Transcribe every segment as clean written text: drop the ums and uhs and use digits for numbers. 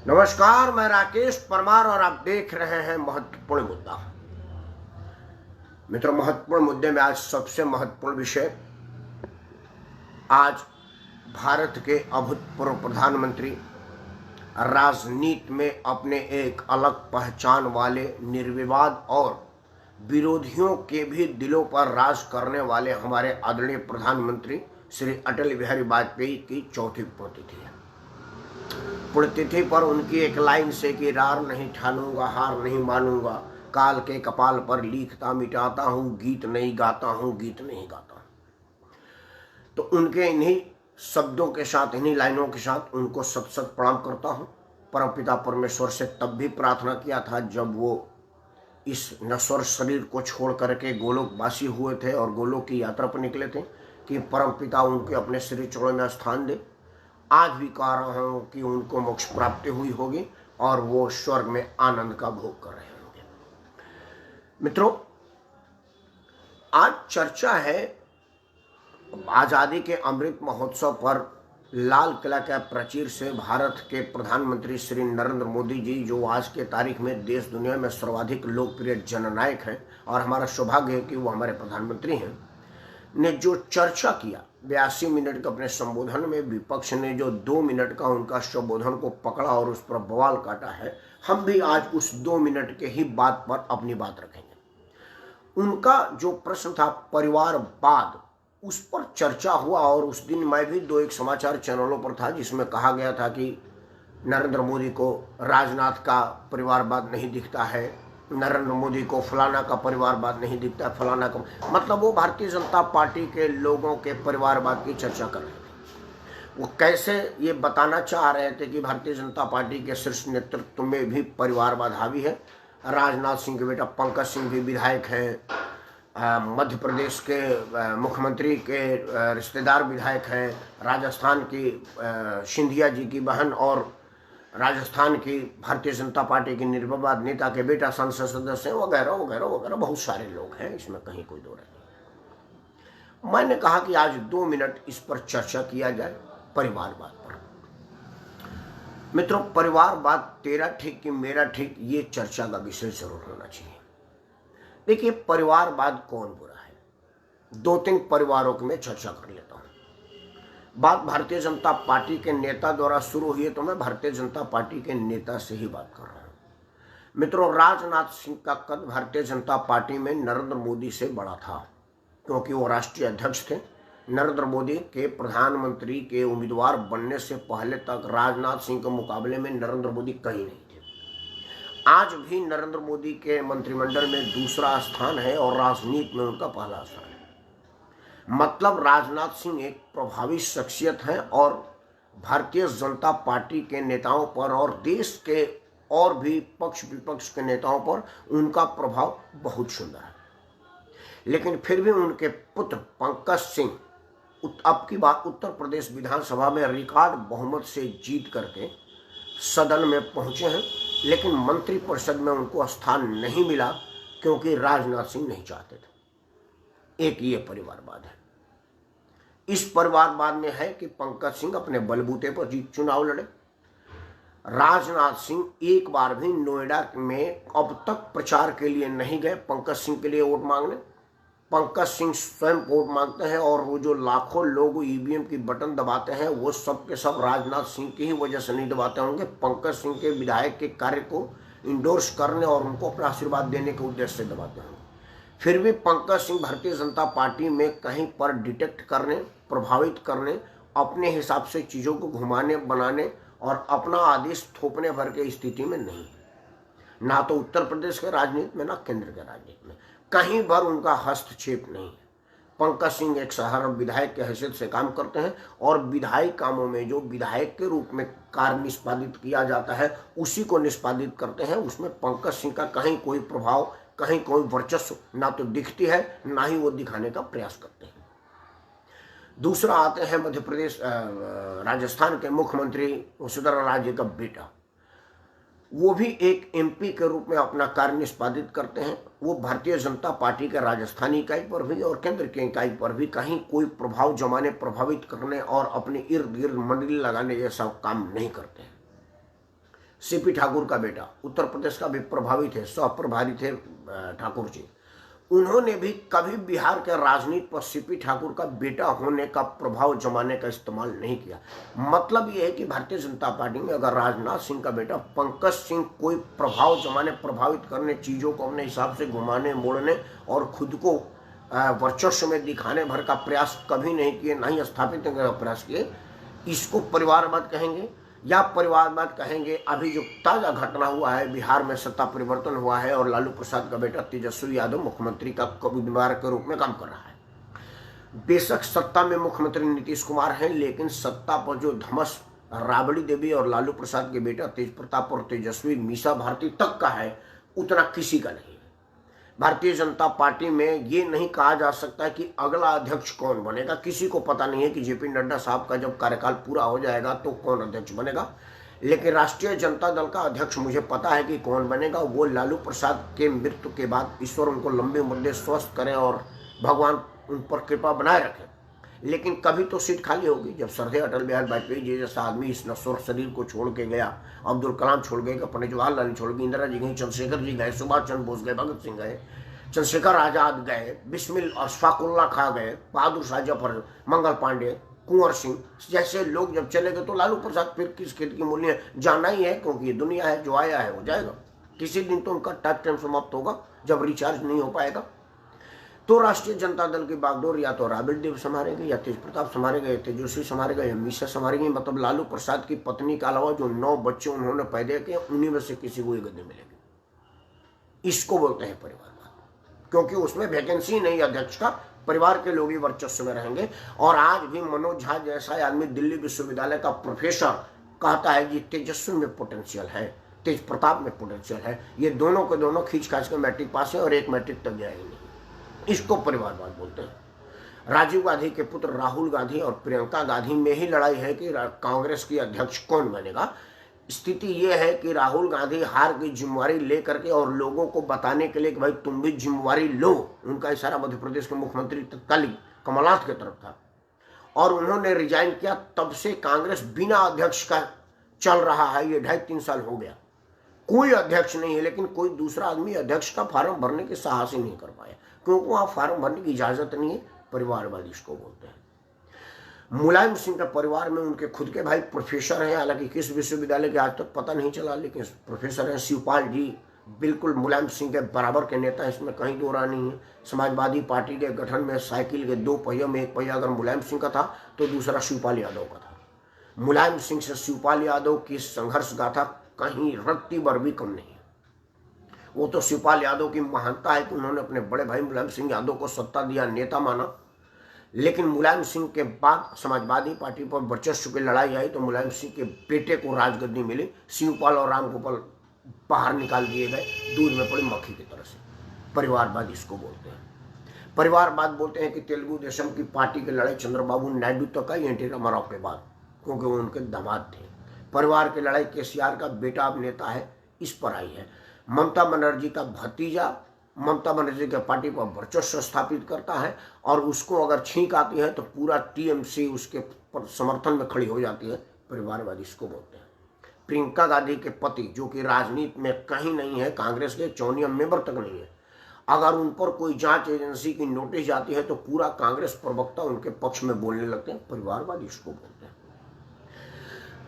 नमस्कार, मैं राकेश परमार और आप देख रहे हैं महत्वपूर्ण मुद्दा। मित्रों, महत्वपूर्ण मुद्दे में आज सबसे महत्वपूर्ण विषय, आज भारत के अभूतपूर्व प्रधानमंत्री राजनीति में अपने एक अलग पहचान वाले, निर्विवाद और विरोधियों के भी दिलों पर राज करने वाले हमारे आदरणीय प्रधानमंत्री श्री अटल बिहारी वाजपेयी की चौथी पुण्यतिथि है। पुण्यतिथि पर उनकी एक लाइन से कि रार नहीं ठानूंगा, हार नहीं मानूंगा, काल के कपाल पर लिखता मिटाता हूँ, गीत नहीं गाता हूँ, गीत नहीं गाता हूँ। तो उनके इन्हीं शब्दों के साथ, इन्हीं लाइनों के साथ उनको सत सत प्रणाम करता हूँ। परमपिता परमेश्वर से तब भी प्रार्थना किया था जब वो इस नश्वर शरीर को छोड़ करके गोलोकवासी हुए थे और गोलोक की यात्रा पर निकले थे कि परमपिता उनके अपने श्री चरणों में स्थान दे। आज भी कह रहा हूं कि उनको मोक्ष प्राप्ति हुई होगी और वो स्वर्ग में आनंद का भोग कर रहे होंगे। मित्रों, आज चर्चा है आजादी के अमृत महोत्सव पर लाल किला के प्राचीर से भारत के प्रधानमंत्री श्री नरेंद्र मोदी जी, जो आज के तारीख में देश दुनिया में सर्वाधिक लोकप्रिय जननायक हैं और हमारा सौभाग्य है कि वो हमारे प्रधानमंत्री हैं, ने जो चर्चा किया 82 मिनट के अपने संबोधन में, विपक्ष ने जो 2 मिनट का उनका संबोधन को पकड़ा और उस पर बवाल काटा है, हम भी आज उस 2 मिनट के ही बात पर अपनी बात रखेंगे। उनका जो प्रश्न था परिवारवाद, उस पर चर्चा हुआ और उस दिन मैं भी 2-1 समाचार चैनलों पर था जिसमें कहा गया था कि नरेंद्र मोदी को राजनाथ का परिवारवाद नहीं दिखता है, नरेंद्र मोदी को फलाना का परिवारवाद नहीं दिखता, फलाना का, मतलब वो भारतीय जनता पार्टी के लोगों के परिवारवाद की चर्चा कर रहे थे। वो कैसे ये बताना चाह रहे थे कि भारतीय जनता पार्टी के शीर्ष नेतृत्व में भी परिवारवाद हावी है। राजनाथ सिंह के बेटा पंकज सिंह भी विधायक हैं, मध्य प्रदेश के मुख्यमंत्री के रिश्तेदार विधायक हैं, राजस्थान की सिंधिया जी की बहन और राजस्थान की भारतीय जनता पार्टी के निर्विवाद नेता के बेटा संसद सदस्य हैं, वगैरह वगैरह वगैरह बहुत सारे लोग हैं, इसमें कहीं कोई दो नहीं। मैंने कहा कि आज 2 मिनट इस पर चर्चा किया जाए, परिवारवाद पर। मित्रों, परिवारवाद तेरा ठीक कि मेरा ठीक, ये चर्चा का विषय जरूर होना चाहिए। देखिए, परिवारवाद कौन बुरा है, 2-3 परिवारों की मैं चर्चा कर लेता हूं। बात भारतीय जनता पार्टी के नेता द्वारा शुरू हुई है तो मैं भारतीय जनता पार्टी के नेता से ही बात कर रहा हूं। मित्रों, राजनाथ सिंह का कद भारतीय जनता पार्टी में नरेंद्र मोदी से बड़ा था, क्योंकि वो राष्ट्रीय अध्यक्ष थे। नरेंद्र मोदी के प्रधानमंत्री के उम्मीदवार बनने से पहले तक राजनाथ सिंह के मुकाबले में नरेंद्र मोदी कहीं नहीं थे। आज भी नरेंद्र मोदी के मंत्रिमंडल में दूसरा स्थान है और राजनीति में उनका पहला स्थान है। मतलब राजनाथ सिंह एक प्रभावी शख्सियत हैं और भारतीय जनता पार्टी के नेताओं पर और देश के और भी पक्ष विपक्ष के नेताओं पर उनका प्रभाव बहुत सुंदर है। लेकिन फिर भी उनके पुत्र पंकज सिंह अब की बात उत्तर प्रदेश विधानसभा में रिकॉर्ड बहुमत से जीत करके सदन में पहुंचे हैं, लेकिन मंत्रिपरिषद में उनको स्थान नहीं मिला क्योंकि राजनाथ सिंह नहीं चाहते थे। एक ये परिवारवाद है। इस परिवारवाद में है कि पंकज सिंह अपने बलबूते पर जीत चुनाव लड़े। राजनाथ सिंह एक बार भी नोएडा में अब तक प्रचार के लिए नहीं गए पंकज सिंह के लिए वोट मांगने। पंकज सिंह स्वयं वोट मांगते हैं और वो जो लाखों लोग ईवीएम की बटन दबाते हैं वो सब के सब राजनाथ सिंह की ही वजह से नहीं दबाते होंगे, पंकज सिंह के विधायक के कार्य को इंडोर्स करने और उनको अपना आशीर्वाद देने के उद्देश्य से दबाते होंगे। फिर भी पंकज सिंह भारतीय जनता पार्टी में कहीं पर डिटेक्ट करने, प्रभावित करने, अपने हिसाब से चीज़ों को घुमाने बनाने और अपना आदेश थोपने भर के स्थिति में नहीं है। ना तो उत्तर प्रदेश के राजनीति में, ना केंद्र के राजनीति में, कहीं भर उनका हस्तक्षेप नहीं है। पंकज सिंह एक साधारण विधायक के हैसियत से काम करते हैं और विधायी कामों में जो विधायक के रूप में कार्य निष्पादित किया जाता है उसी को निष्पादित करते हैं। उसमें पंकज सिंह का कहीं कोई प्रभाव, कहीं कोई वर्चस्व ना तो दिखती है, ना ही वो दिखाने का प्रयास करते हैं। दूसरा आते हैं मध्य प्रदेश, राजस्थान के मुख्यमंत्री वसुंधरा राजे का बेटा, वो भी एक एमपी के रूप में अपना कार्य निष्पादित करते हैं। वो भारतीय जनता पार्टी के राजस्थानी इकाई पर भी और केंद्र की इकाई पर भी कहीं कोई प्रभाव जमाने, प्रभावित करने और अपने इर्द गिर्द मंडली लगाने जैसा काम नहीं करते हैं। सीपी ठाकुर का बेटा, उत्तर प्रदेश का भी प्रभावी थे, सह प्रभारी थे ठाकुर जी, उन्होंने भी कभी बिहार के राजनीति पर सीपी ठाकुर का बेटा होने का प्रभाव जमाने का इस्तेमाल नहीं किया। मतलब ये है कि भारतीय जनता पार्टी में अगर राजनाथ सिंह का बेटा पंकज सिंह कोई प्रभाव जमाने, प्रभावित करने, चीज़ों को अपने हिसाब से घुमाने मोड़ने और खुद को वर्चस्व में दिखाने भर का प्रयास कभी नहीं किए, ना ही स्थापित करने का प्रयास किए, इसको परिवारवाद कहेंगे या परिवारवाद कहेंगे। अभी जो ताजा घटना हुआ है, बिहार में सत्ता परिवर्तन हुआ है और लालू प्रसाद का बेटा तेजस्वी यादव मुख्यमंत्री का उम्मीदवार के रूप में काम कर रहा है। बेशक सत्ता में मुख्यमंत्री नीतीश कुमार हैं, लेकिन सत्ता पर जो धमस राबड़ी देवी और लालू प्रसाद के बेटा तेज प्रताप और तेजस्वी मीसा भारती तक का है, उतना किसी का नहीं है। भारतीय जनता पार्टी में ये नहीं कहा जा सकता कि अगला अध्यक्ष कौन बनेगा, किसी को पता नहीं है कि जेपी नड्डा साहब का जब कार्यकाल पूरा हो जाएगा तो कौन अध्यक्ष बनेगा। लेकिन राष्ट्रीय जनता दल का अध्यक्ष मुझे पता है कि कौन बनेगा। वो लालू प्रसाद के मृत्यु के बाद ईश्वर उनको लंबे मुद्दे स्वस्थ करें और भगवान उन पर कृपा बनाए रखें, लेकिन कभी तो सीट खाली होगी। जब सरदे अटल बिहारी वाजपेयी जी जैसा आदमी इस नश्वर शरीर को छोड़ के गया, अब्दुल कलाम छोड़ गए, पंडित जवाहरलाल छोड़ गए, इंदिरा जी गई, चंद्रशेखर जी गए, सुभाष चंद्र बोस गए, भगत सिंह गए, चंद्रशेखर आजाद गए, बिस्मिल अशफाकुल्ला खा गए, बहादुर शाह जफर, मंगल पांडे, कुंवर सिंह जैसे लोग जब चले गए तो लालू प्रसाद फिर किस खेत की मूल्य जाना ही है, क्योंकि ये दुनिया है, जो आया है वो जाएगा। किसी दिन तो उनका टाइम समाप्त होगा जब रिचार्ज नहीं हो पाएगा। तो राष्ट्रीय जनता दल की बागडोर या तो राबड़ी देवी संभालेंगे, या तेज प्रताप संभालेंगे, या तेजस्वी संभालेंगे, या मीसा संभालेंगे। मतलब लालू प्रसाद की पत्नी के अलावा जो 9 बच्चे उन्होंने पैदा किए, उन्हीं में से किसी को ये गद्दी मिलेगी। इसको बोलते हैं परिवारवाद, क्योंकि उसमें वैकेंसी नहीं अध्यक्ष का, परिवार के लोग ही वर्चस्व में रहेंगे। और आज भी मनोज झा जैसा आदमी दिल्ली विश्वविद्यालय का प्रोफेसर कहता है कि तेजस्वी में पोटेंशियल है, तेज प्रताप में पोटेंशियल है। ये दोनों के दोनों खींच खाच के मैट्रिक पास है और एक मैट्रिक तक गया ही नहीं। इसको परिवारवाद बोलते हैं। राजीव गांधी के पुत्र राहुल गांधी और प्रियंका गांधी में ही लड़ाई है कि कांग्रेस की अध्यक्ष कौन बनेगा। स्थिति यह है कि राहुल गांधी हार की जिम्मेवारी लेकर के और लोगों को बताने के लिए कि भाई तुम भी जिम्मेवारी लो, उनका इशारा मध्य प्रदेश के मुख्यमंत्री तत्कालीन कमलनाथ की तरफ था और उन्होंने रिजाइन किया। तब से कांग्रेस बिना अध्यक्ष का चल रहा है। ये 2.5-3 साल हो गया, कोई अध्यक्ष नहीं है। लेकिन कोई दूसरा आदमी अध्यक्ष का फार्म भरने के साहस ही नहीं कर पाया, क्योंकि वहाँ फार्म भरने की इजाजत नहीं है। परिवारवाद इसको बोलते हैं। मुलायम सिंह के परिवार में उनके खुद के भाई प्रोफेसर हैं, हालांकि किस विश्वविद्यालय के आज तक पता नहीं चला, लेकिन प्रोफेसर हैं। शिवपाल जी बिल्कुल मुलायम सिंह के बराबर के नेता, इसमें कहीं दो राह नहीं है। समाजवादी पार्टी के गठन में साइकिल के 2 पहियों में एक पहिया अगर मुलायम सिंह का था तो दूसरा शिवपाल यादव का था। मुलायम सिंह से शिवपाल यादव की संघर्ष गाथा कहीं रत्ती भर भी कम नहीं है। वो तो शिवपाल यादव की महानता है कि उन्होंने अपने बड़े भाई मुलायम सिंह यादव को सत्ता दिया, नेता माना। लेकिन मुलायम सिंह के बाद समाजवादी पार्टी पर वर्चस्व की लड़ाई आई तो मुलायम सिंह के बेटे को राजगद्दी मिली। शिवपाल और रामगोपाल बाहर निकाल दिए गए, दूध में पड़ी मक्खी की तरह से। परिवारवाद इसको बोलते हैं। परिवारवाद बोलते हैं कि तेलुगु देशम की पार्टी की लड़ाई चंद्रबाबू नायडू तक आई, एनटी रामाराव के बाद, क्योंकि वो उनके दामाद थे। परिवार की लड़ाई केसीआर का बेटा अब नेता है, इस पर आई है। ममता बनर्जी का भतीजा ममता बनर्जी के पार्टी पर वर्चस्व स्थापित करता है और उसको अगर छींक आती है तो पूरा टीएमसी उसके समर्थन में खड़ी हो जाती है। परिवारवाद इसको बोलते हैं। प्रियंका गांधी के पति, जो कि राजनीति में कहीं नहीं है, कांग्रेस के 54 मेंबर तक नहीं है, अगर उन पर कोई जांच एजेंसी की नोटिस जाती है तो पूरा कांग्रेस प्रवक्ता उनके पक्ष में बोलने लगते हैं। परिवारवाद इसको बोलते हैं।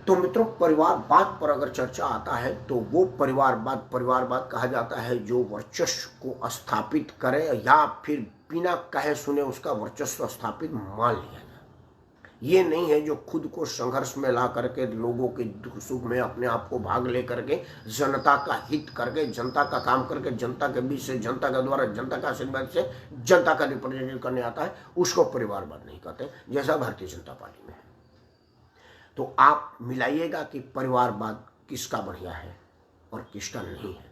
तो मित्रों, परिवारवाद पर अगर चर्चा आता है तो वो परिवारवाद कहा जाता है जो वर्चस्व को स्थापित करे या फिर बिना कहे सुने उसका वर्चस्व स्थापित मान लिया जाए। ये नहीं है जो खुद को संघर्ष में ला करके लोगों के दुख सुख में अपने आप को भाग ले करके जनता का हित करके, जनता का काम करके, जनता के बीच से, जनता के द्वारा, जनता का आशीर्वाद से जनता का रिप्रेजेंटेटिव करने आता है, उसको परिवारवाद नहीं कहते, जैसा भारतीय जनता पार्टी में है। तो आप मिलाइएगा कि परिवारवाद किसका बढ़िया है और किसका नहीं है।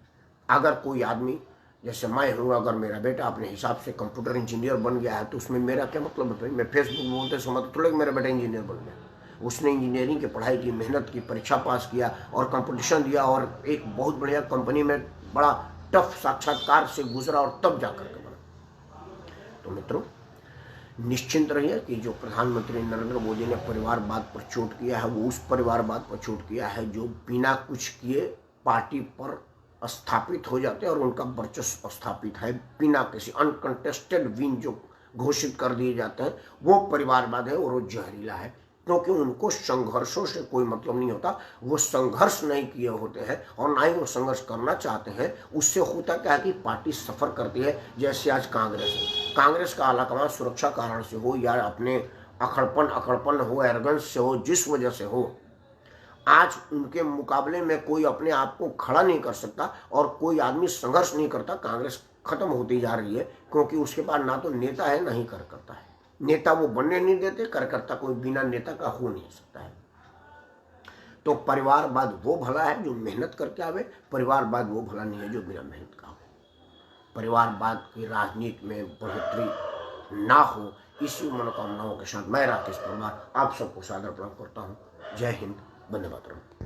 अगर कोई आदमी, जैसे मैं हूँ, अगर मेरा बेटा अपने हिसाब से कंप्यूटर इंजीनियर बन गया है तो उसमें मेरा क्या मतलब है? मैं फेसबुक बोलते समय तो थोड़ा मेरा बेटा इंजीनियर बन गया। उसने इंजीनियरिंग की पढ़ाई की, मेहनत की, परीक्षा पास किया और कंपटीशन दिया और एक बहुत बढ़िया कंपनी में बड़ा टफ साक्षात्कार से गुजरा और तब जाकर के बना। तो मित्रों, निश्चिंत रहिए कि जो प्रधानमंत्री नरेंद्र मोदी ने परिवारवाद पर चोट किया है वो उस परिवारवाद पर चोट किया है जो बिना कुछ किए पार्टी पर स्थापित हो जाते हैं और उनका वर्चस्व स्थापित है। बिना किसी अनकंटेस्टेड विन जो घोषित कर दिए जाते हैं वो परिवारवाद है और वो जहरीला है, क्योंकि उनको संघर्षों से कोई मतलब नहीं होता। वो संघर्ष नहीं किए होते हैं और ना ही वो संघर्ष करना चाहते हैं। उससे होता क्या है कि पार्टी सफ़र करती है। जैसे आज कांग्रेस का आलाकमान सुरक्षा कारण से हो या अपने अकड़पन हो, एरोगेंस से हो, जिस वजह से हो, आज उनके मुकाबले में कोई अपने आप को खड़ा नहीं कर सकता और कोई आदमी संघर्ष नहीं करता। कांग्रेस खत्म होती जा रही है क्योंकि उसके पास ना तो नेता है ना ही कार्यकर्ता है। नेता वो बनने नहीं देते, कार्यकर्ता कोई बिना नेता का हो नहीं सकता है। तो परिवारवाद वो भला है जो मेहनत करके आवे, परिवारवाद वो भला नहीं है जो बिना मेहनत का हो। परिवारवाद की राजनीति में बढ़ोतरी ना हो, इसी मनोकामनाओं के साथ मैं राकेश परमार आप सबको सादर प्रणाम करता हूँ। जय हिंद, वंदे मातरम।